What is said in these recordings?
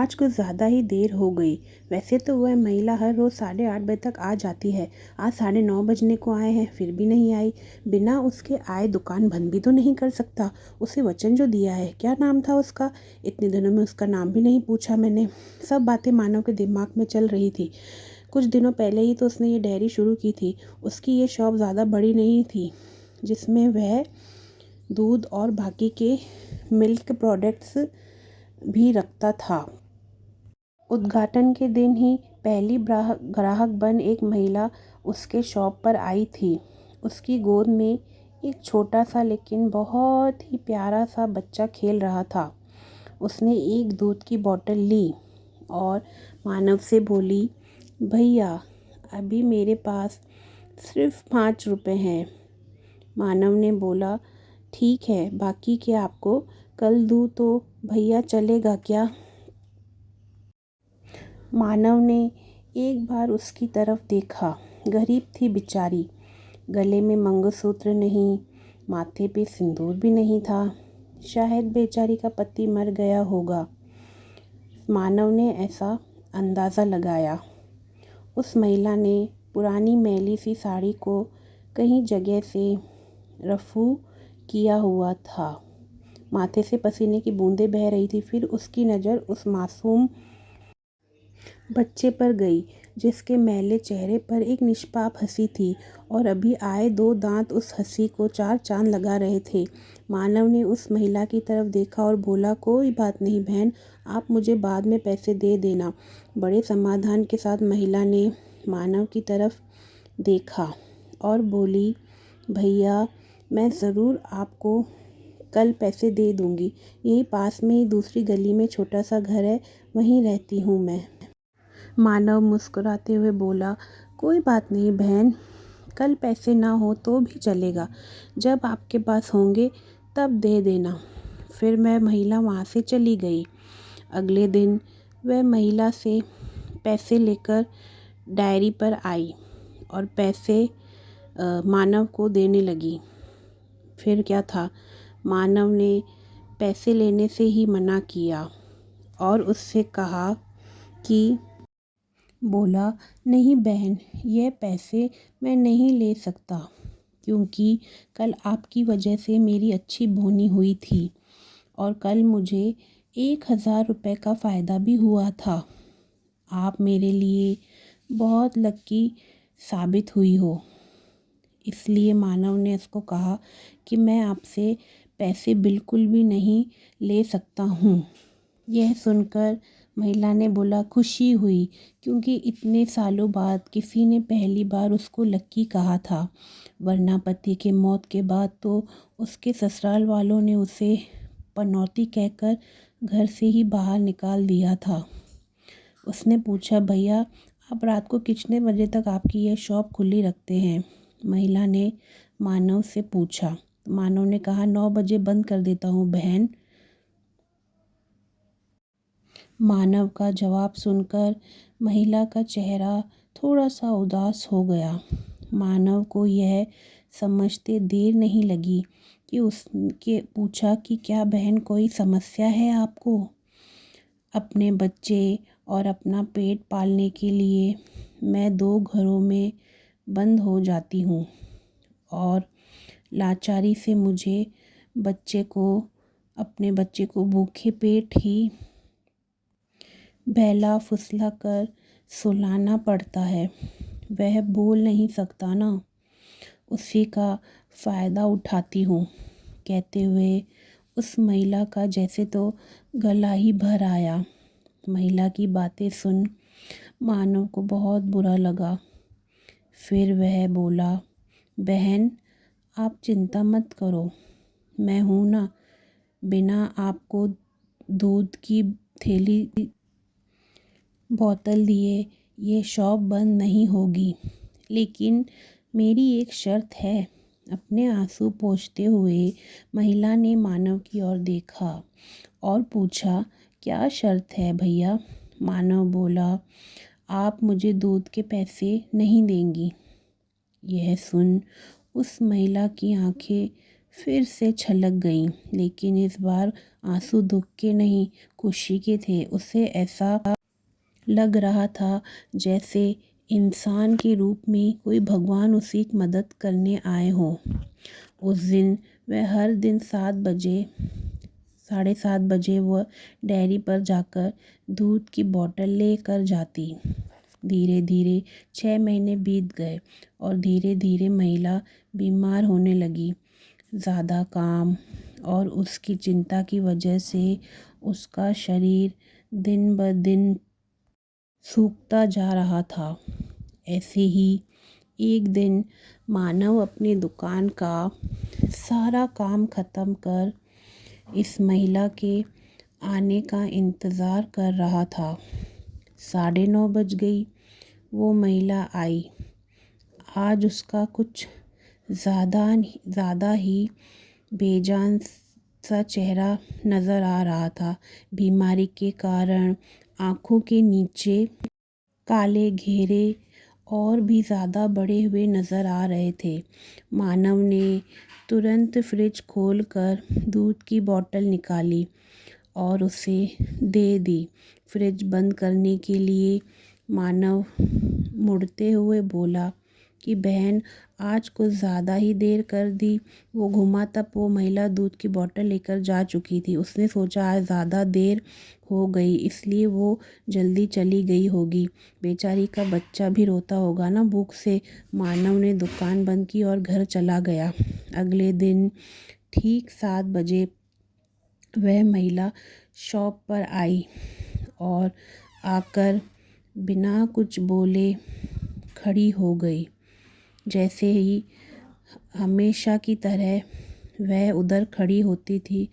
आज कुछ ज़्यादा ही देर हो गई। वैसे तो वह महिला हर रोज़ 8:30 बजे तक आ जाती है। आज 9:30 बजने को आए हैं फिर भी नहीं आई। बिना उसके आए दुकान बंद भी तो नहीं कर सकता। उसे वचन जो दिया है, क्या नाम था उसका? इतने दिनों में उसका नाम भी नहीं पूछा मैंने। सब बातें मानव के दिमाग में चल रही थी। कुछ दिनों पहले ही तो उसने ये डायरी शुरू की थी। उसकी ये शॉप ज़्यादा बड़ी नहीं थी, जिसमें वह दूध और बाकी के मिल्क प्रोडक्ट्स भी रखता था। उद्घाटन के दिन ही पहली ग्राहक बन एक महिला उसके शॉप पर आई थी। उसकी गोद में एक छोटा सा लेकिन बहुत ही प्यारा सा बच्चा खेल रहा था। उसने एक दूध की बोतल ली और मानव से बोली, भैया अभी मेरे पास सिर्फ 5 रुपए हैं। मानव ने बोला, ठीक है, बाकी के आपको कल दूँ तो भैया चलेगा क्या? मानव ने एक बार उसकी तरफ देखा। गरीब थी बेचारी। गले में मंगलसूत्र नहीं, माथे पे सिंदूर भी नहीं था। शायद बेचारी का पति मर गया होगा। मानव ने ऐसा अंदाज़ा लगाया। उस महिला ने पुरानी मैली सी साड़ी को कहीं जगह से रफू किया हुआ था। माथे से पसीने की बूंदें बह रही थी। फिर उसकी नज़र उस मासूम बच्चे पर गई, जिसके मैले चेहरे पर एक निष्पाप हंसी थी और अभी आए 2 दांत उस हंसी को 4 चांद लगा रहे थे। मानव ने उस महिला की तरफ देखा और बोला, कोई बात नहीं बहन, आप मुझे बाद में पैसे दे देना। बड़े समाधान के साथ महिला ने मानव की तरफ देखा और बोली, भैया मैं ज़रूर आपको कल पैसे दे दूँगी। यहीं पास में ही दूसरी गली में छोटा सा घर है, वहीं रहती हूँ मैं। मानव मुस्कुराते हुए बोला, कोई बात नहीं बहन, कल पैसे ना हो तो भी चलेगा। जब आपके पास होंगे तब दे देना। फिर मैं महिला वहाँ से चली गई। अगले दिन वह महिला से पैसे लेकर डायरी पर आई और पैसे मानव को देने लगी। फिर क्या था, मानव ने पैसे लेने से ही मना किया और उससे कहा कि बोला, नहीं बहन, ये पैसे मैं नहीं ले सकता, क्योंकि कल आपकी वजह से मेरी अच्छी बोनी हुई थी और कल मुझे 1000 रुपये का फ़ायदा भी हुआ था। आप मेरे लिए बहुत लकी साबित हुई हो। इसलिए मानव ने उसको कहा कि मैं आपसे पैसे बिल्कुल भी नहीं ले सकता हूँ। यह सुनकर महिला ने बोला, खुशी हुई, क्योंकि इतने सालों बाद किसी ने पहली बार उसको लक्की कहा था, वरना पति के मौत के बाद तो उसके ससुराल वालों ने उसे पनौती कहकर घर से ही बाहर निकाल दिया था। उसने पूछा, भैया आप रात को कितने बजे तक आपकी यह शॉप खुली रखते हैं? महिला ने मानव से पूछा। मानव ने कहा, 9 बजे बंद कर देता हूँ बहन। मानव का जवाब सुनकर महिला का चेहरा थोड़ा सा उदास हो गया। मानव को यह समझते देर नहीं लगी कि उसके पूछा कि क्या बहन कोई समस्या है आपको? अपने बच्चे और अपना पेट पालने के लिए मैं 2 घरों में बंद हो जाती हूँ और लाचारी से मुझे अपने बच्चे को भूखे पेट ही बहला फुसला कर सुलाना पड़ता है। वह बोल नहीं सकता ना, उसी का फ़ायदा उठाती हूँ। कहते हुए उस महिला का जैसे तो गला ही भर आया। महिला की बातें सुन मानव को बहुत बुरा लगा। फिर वह बोला, बहन आप चिंता मत करो, मैं हूँ ना। बिना आपको दूध की थैली बोतल दिए ये शॉप बंद नहीं होगी, लेकिन मेरी एक शर्त है। अपने आंसू पोंछते हुए महिला ने मानव की ओर देखा और पूछा, क्या शर्त है भैया? मानव बोला, आप मुझे दूध के पैसे नहीं देंगी। यह सुन उस महिला की आंखें फिर से छलक गईं, लेकिन इस बार आंसू दुख के नहीं, खुशी के थे। उसे ऐसा लग रहा था जैसे इंसान के रूप में कोई भगवान उसी की मदद करने आए हों। उस दिन वह हर दिन 7 बजे, 7:30 बजे वह डेयरी पर जाकर दूध की बोतल लेकर जाती। धीरे धीरे 6 महीने बीत गए और धीरे धीरे महिला बीमार होने लगी। ज़्यादा काम और उसकी चिंता की वजह से उसका शरीर दिन ब दिन सूखता जा रहा था। ऐसे ही एक दिन मानव अपनी दुकान का सारा काम ख़त्म कर इस महिला के आने का इंतज़ार कर रहा था। 9:30 बज गई। वो महिला आई। आज उसका कुछ ज़्यादा ही बेजान सा चेहरा नज़र आ रहा था। बीमारी के कारण आँखों के नीचे काले घेरे और भी ज़्यादा बढ़े हुए नज़र आ रहे थे। मानव ने तुरंत फ्रिज खोलकर दूध की बोतल निकाली और उसे दे दी। फ्रिज बंद करने के लिए मानव मुड़ते हुए बोला कि बहन, आज कुछ ज़्यादा ही देर कर दी। वो घुमा तब वो महिला दूध की बोतल लेकर जा चुकी थी। उसने सोचा आज ज़्यादा देर हो गई, इसलिए वो जल्दी चली गई होगी। बेचारी का बच्चा भी रोता होगा ना भूख से। मानव ने दुकान बंद की और घर चला गया। अगले दिन ठीक 7 बजे वह महिला शॉप पर आई और आकर बिना कुछ बोले खड़ी हो गई। जैसे ही हमेशा की तरह वह उधर खड़ी होती थी,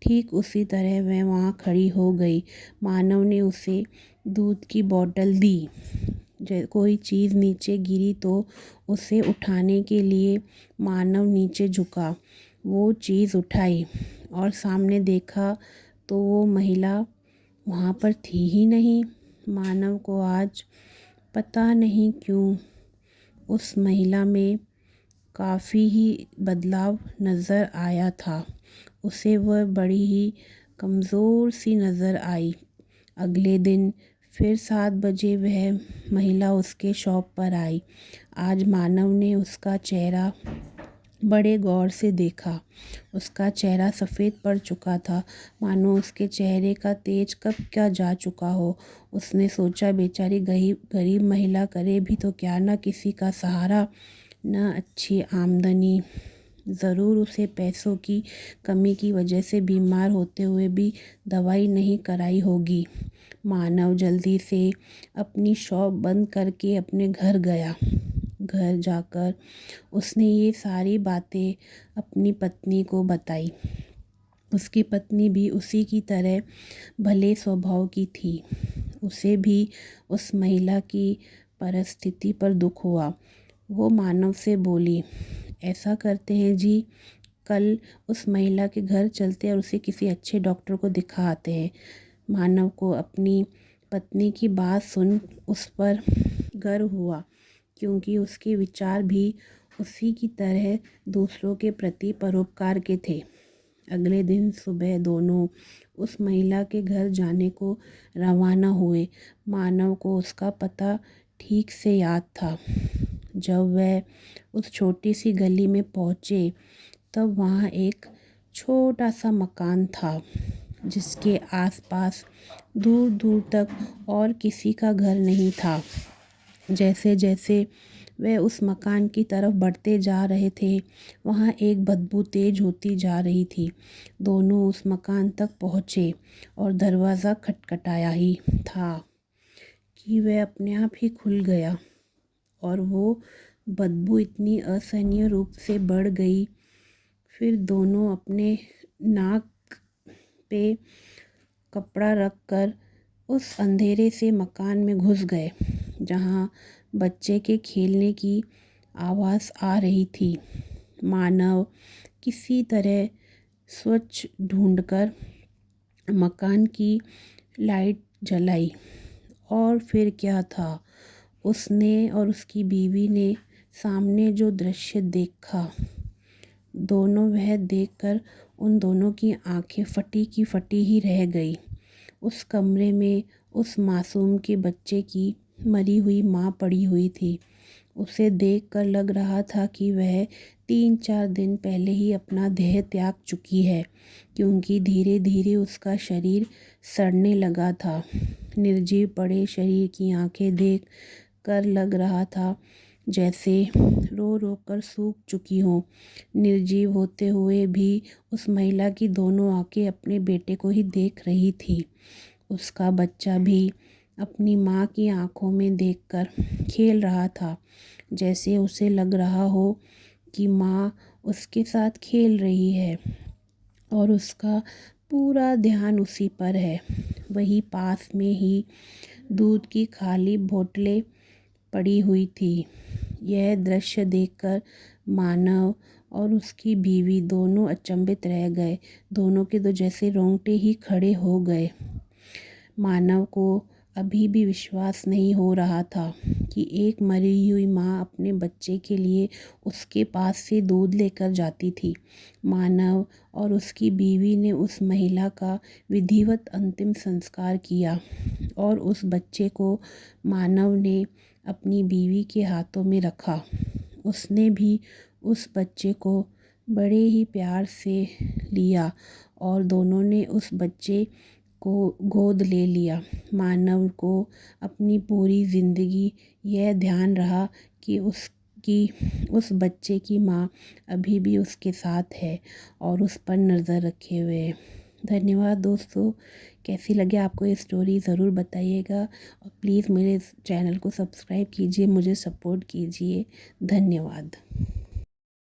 ठीक उसी तरह वह वहाँ खड़ी हो गई। मानव ने उसे दूध की बोतल दी। कोई चीज़ नीचे गिरी तो उसे उठाने के लिए मानव नीचे झुका। वो चीज़ उठाई और सामने देखा तो वो महिला वहाँ पर थी ही नहीं। मानव को आज पता नहीं क्यों उस महिला में काफ़ी ही बदलाव नज़र आया था। उसे वह बड़ी ही कमज़ोर सी नज़र आई। अगले दिन फिर 7 बजे वह महिला उसके शॉप पर आई। आज मानव ने उसका चेहरा बड़े गौर से देखा। उसका चेहरा सफ़ेद पड़ चुका था, मानो उसके चेहरे का तेज कब क्या जा चुका हो। उसने सोचा बेचारी गरीब महिला करे भी तो क्या, ना किसी का सहारा, न अच्छी आमदनी। ज़रूर उसे पैसों की कमी की वजह से बीमार होते हुए भी दवाई नहीं कराई होगी। मानव जल्दी से अपनी शॉप बंद करके अपने घर गया। घर जाकर उसने ये सारी बातें अपनी पत्नी को बताई। उसकी पत्नी भी उसी की तरह भले स्वभाव की थी। उसे भी उस महिला की परिस्थिति पर दुख हुआ। वो मानव से बोली, ऐसा करते हैं जी, कल उस महिला के घर चलते हैं और उसे किसी अच्छे डॉक्टर को दिखा आते हैं। मानव को अपनी पत्नी की बात सुन उस पर गर्व हुआ, क्योंकि उसके विचार भी उसी की तरह दूसरों के प्रति परोपकार के थे। अगले दिन सुबह दोनों उस महिला के घर जाने को रवाना हुए। मानव को उसका पता ठीक से याद था। जब वह उस छोटी सी गली में पहुँचे तब वहाँ एक छोटा सा मकान था, जिसके आसपास दूर दूर तक और किसी का घर नहीं था। जैसे जैसे वे उस मकान की तरफ बढ़ते जा रहे थे, वहाँ एक बदबू तेज होती जा रही थी। दोनों उस मकान तक पहुँचे और दरवाज़ा खटखटाया ही था कि वह अपने आप ही खुल गया और वो बदबू इतनी असहनीय रूप से बढ़ गई। फिर दोनों अपने नाक पे कपड़ा रखकर उस अंधेरे से मकान में घुस गए, जहाँ बच्चे के खेलने की आवाज़ आ रही थी। मानव किसी तरह स्वच्छ ढूंढकर मकान की लाइट जलाई और फिर क्या था, उसने और उसकी बीवी ने सामने जो दृश्य देखा दोनों वह देखकर उन दोनों की आंखें फटी की फटी ही रह गई। उस कमरे में उस मासूम के बच्चे की मरी हुई माँ पड़ी हुई थी। उसे देखकर लग रहा था कि वह 3-4 दिन पहले ही अपना देह त्याग चुकी है, क्योंकि धीरे धीरे उसका शरीर सड़ने लगा था। निर्जीव पड़े शरीर की आंखें देख कर लग रहा था जैसे रो रो कर सूख चुकी हों। निर्जीव होते हुए भी उस महिला की दोनों आंखें अपने बेटे को ही देख रही थी। उसका बच्चा भी अपनी माँ की आंखों में देखकर खेल रहा था, जैसे उसे लग रहा हो कि माँ उसके साथ खेल रही है और उसका पूरा ध्यान उसी पर है। वही पास में ही दूध की खाली बोतलें पड़ी हुई थी। यह दृश्य देखकर मानव और उसकी बीवी दोनों अचंभित रह गए। दोनों के तो जैसे रोंगटे ही खड़े हो गए। मानव को अभी भी विश्वास नहीं हो रहा था कि एक मरी हुई माँ अपने बच्चे के लिए उसके पास से दूध लेकर जाती थी। मानव और उसकी बीवी ने उस महिला का विधिवत अंतिम संस्कार किया और उस बच्चे को मानव ने अपनी बीवी के हाथों में रखा। उसने भी उस बच्चे को बड़े ही प्यार से लिया और दोनों ने उस बच्चे को गोद ले लिया। मानव को अपनी पूरी ज़िंदगी यह ध्यान रहा कि उस बच्चे की माँ अभी भी उसके साथ है और उस पर नज़र रखे हुए है। धन्यवाद दोस्तों। कैसी लगे आपको ये स्टोरी ज़रूर बताइएगा और प्लीज़ मेरे चैनल को सब्सक्राइब कीजिए, मुझे सपोर्ट कीजिए। धन्यवाद।